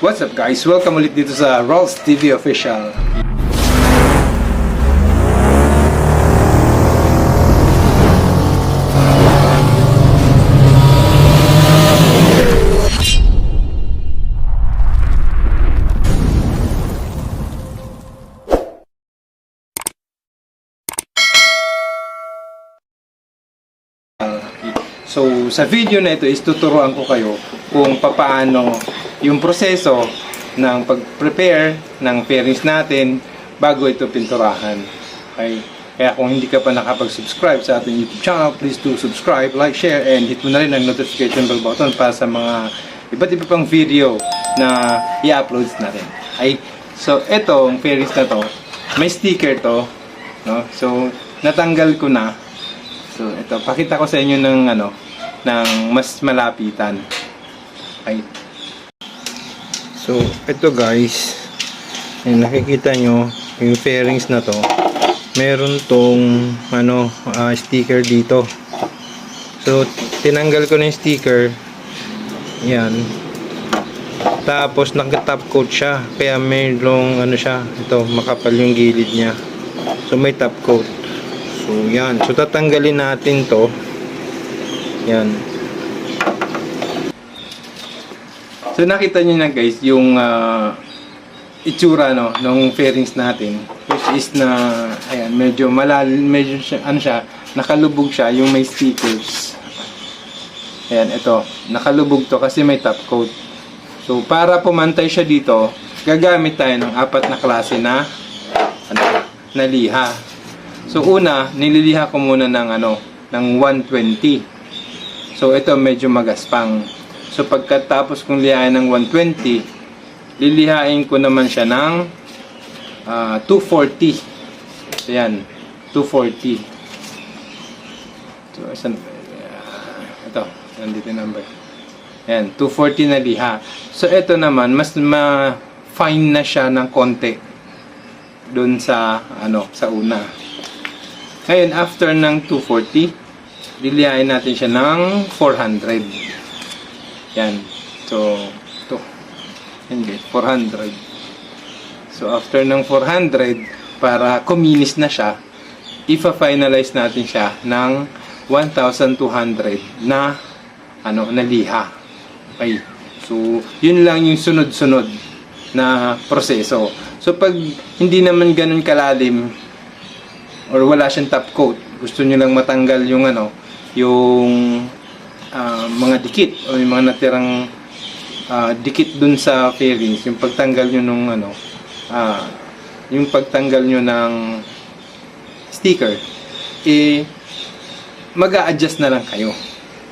What's up guys? Welcome ulit dito sa Rolls TV Official. So, sa video na ito is tuturuan ko kayo kung paano yung proseso ng pag-prepare ng fairings natin bago ito pinturahan. Okay? Kaya kung hindi ka pa nakapag-subscribe sa ating YouTube channel, please do subscribe, like, share, and hit mo na rin ang notification bell button para sa mga iba't iba pang video na i-upload natin. Okay? So, itong fairings na to, may sticker to. No? So, natanggal ko na. So, ito, pakita ko sa inyo ng mas malapitan. Okay. So, ito guys, nakikita nyo yung fairings na to. Meron tong sticker dito. So, tinanggal ko na yung sticker. Yan. Tapos naka-top coat siya. Kaya mayroong ito, makapal yung gilid niya. So, may top coat. So, yan. So, tatanggalin natin to. Yan. So, nakita nyo na guys, yung itsura ng fairings natin. Which is na, ayan, medyo malalim, medyo nakalubog siya, yung may stickers. Ayan, ito. Nakalubog to kasi may top coat. So, para pumantay siya dito, gagamit tayo ng 4 na klase na liha. So, una, nililiha ko muna ng 120. So, ito medyo magaspang. So, pagkatapos kong lihain ng 120, lilihain ko naman siya ng 240. So, yan. 240. So, ito. Nandito yung number. Yan. 240 na liha. So, ito naman, mas ma-fine na siya ng konti dun sa, sa una. Ngayon, after ng 240, lilihain natin siya ng 400. Yan. So, ito. Hindi, 400. So, after ng 400, para kuminis na siya, ipa-finalize natin siya ng 1,200 na, na liha. Okay. So, yun lang yung sunod-sunod na proseso. So, pag hindi naman ganun kalalim, or wala siyang top coat, gusto nyo lang matanggal yung yung mga dikit o yung mga natirang dikit dun sa fairings, yung pagtanggal nyo nung yung pagtanggal nyo ng sticker, mag-a-adjust na lang kayo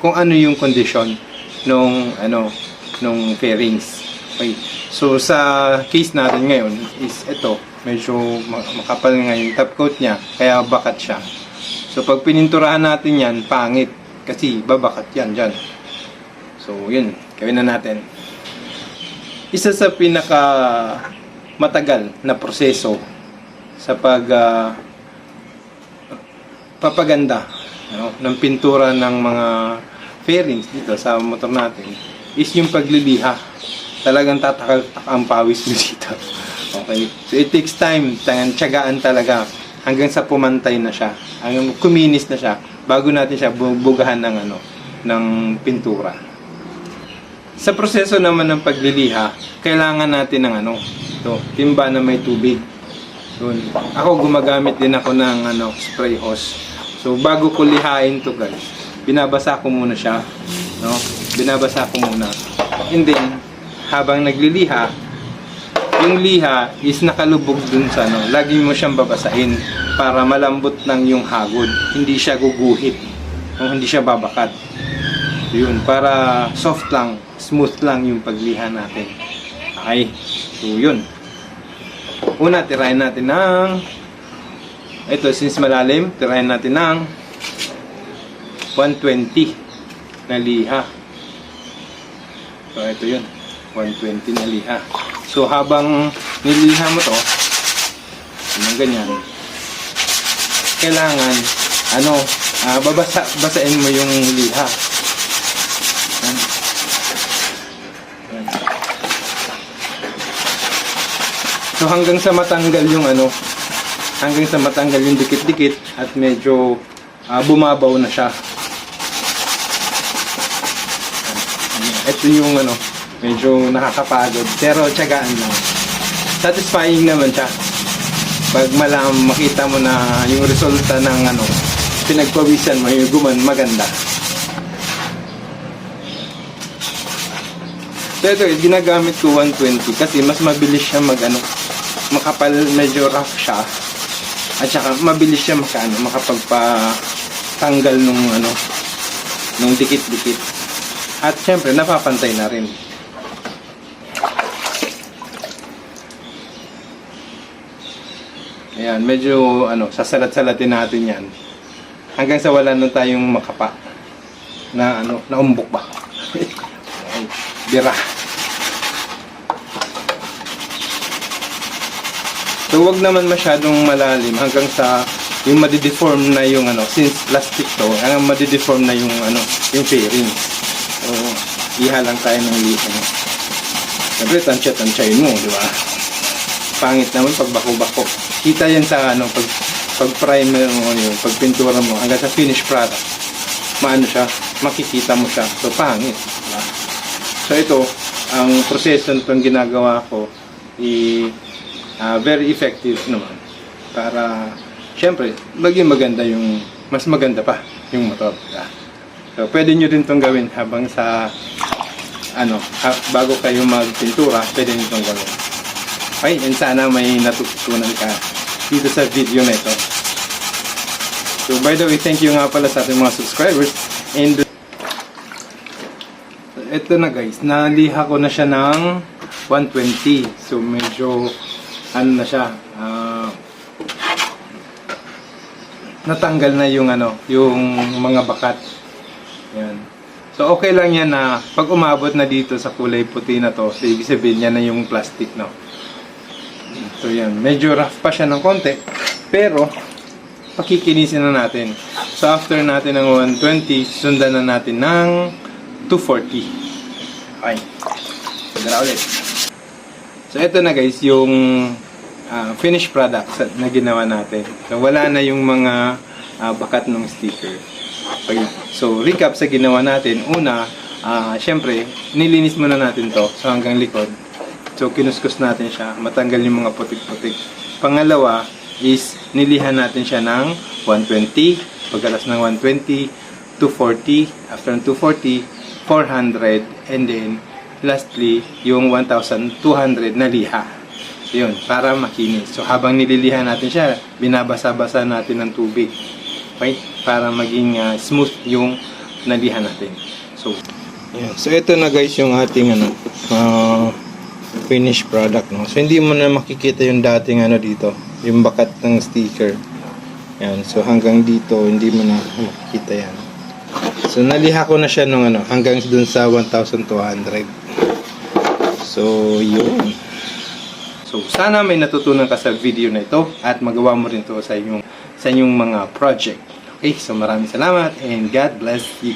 kung ano yung condition nung nung fairings. Okay. So sa case natin ngayon is ito, medyo makapal nga yung top coat niya, kaya bakat siya. So, pag pininturahan natin yan, pangit. Kasi babakat yan dyan. So, yun. Gawin na natin. Isa sa pinaka matagal na proseso sa papaganda ng pintura ng mga fairings dito sa motor natin is yung pagliliha. Talagang tatakal ang pawis mo dito. Okay. So, it takes time. Tiyagaan talaga hanggang sa pumantay na siya. Hanggang kuminis na siya bago natin siya bugahan ng pintura. Sa proseso naman ng pagliliha, kailangan natin ng timba na may tubig. Yun. Ako gumagamit din ako ng spray hose. So, bago ko lihain to guys, binabasa ko muna siya. Binabasa ko muna. And then, habang nagliliha, yung liha is nakalubog dun sa lagi mo siyang babasahin para malambot lang yung hagod, hindi siya guguhit, hindi siya babakat. Yun, para soft lang, smooth lang yung pagliha natin. Okay, so yun. Una, tirahin natin ng ito, since malalim, tirahin natin ng 120 na liha. So ito yun, 120 na liha. So, habang nililiha mo to, ganyan, kailangan, basahin mo yung liha. So hanggang sa matanggal yung hanggang sa matanggal yung dikit-dikit at medyo bumabaw na siya. Ito yung medyo nakakapagod pero tiyagaan lang. Satisfying naman siya. Pag makita mo na yung resulta ng pinagpawisan mo, yung maganda. So ito, ginagamit ko 120 kasi mas mabilis siya makapal, medyo rough siya. At saka mabilis siya makapagpatanggal nung dikit-dikit. At syempre, napapantay na rin. Ayan, medyo sasalat-salatin natin yan. Hanggang sa wala na tayong makapa na naumbok ba. Bira. So wag naman masyadong malalim hanggang sa yung madideform na yung since plastic to, hanggang madideform na yung yung fairing. So iha lang tayo ng liha. Siyempre tansya-tansyahin mo, di ba? Pangit naman pag bako-bako. Kita yan sa pag primer mo, pag pintura mo hanggang sa finished product. Siya, makikita mo siya. So pangit, di ba? So ito, ang proseso nitong ginagawa ko very effective naman para syempre maging maganda mas maganda pa yung motor. So pwede nyo rin itong gawin habang sa bago kayo magpintura, pwede nyo itong gawin. Okay, and sana may natutunan ka dito sa video na ito. So by the way, thank you nga pala sa ating mga subscribers. And ito na guys, naliha ko na siya ng 120. So medyo na siya, natanggal na yung yung mga bakat. Yan. So okay lang yan na pag umabot na dito sa kulay puti na to, so ibig sabihin yan na yung plastic, no. So yan, medyo rough pa siya ng konti, pero pakikinisin na natin. So after natin ng 120, sundan na natin ng 240. Okay. Tara ulit. So ito na guys, yung finished product na ginawa natin. So wala na yung mga bakat ng sticker. Okay. So recap sa ginawa natin. Una, syempre, nilinis muna natin to. So hanggang likod. So kinuskus natin siya. Matanggal yung mga putik-putik. Pangalawa is nilihan natin siya ng 120. Pagkalas ng 120, 240. After ng 240, 400, and then lastly yung 1,200 na liha. So yun, para makinis. So habang nililihan natin siya, binabasa-basa natin ng tubig, okay, para maging smooth yung nalihan natin. So yeah. So ito na guys yung ating finished product, no. So hindi mo na makikita yung dating dito, yung bakat ng sticker. Yan. So hanggang dito hindi mo na makikita yan. So naliha ko na siya nung hanggang dun sa 1,200. So yun. So sana may natutunan ka sa video na ito at magawa mo rin to sa inyong mga project. Okay, so maraming salamat and God bless you.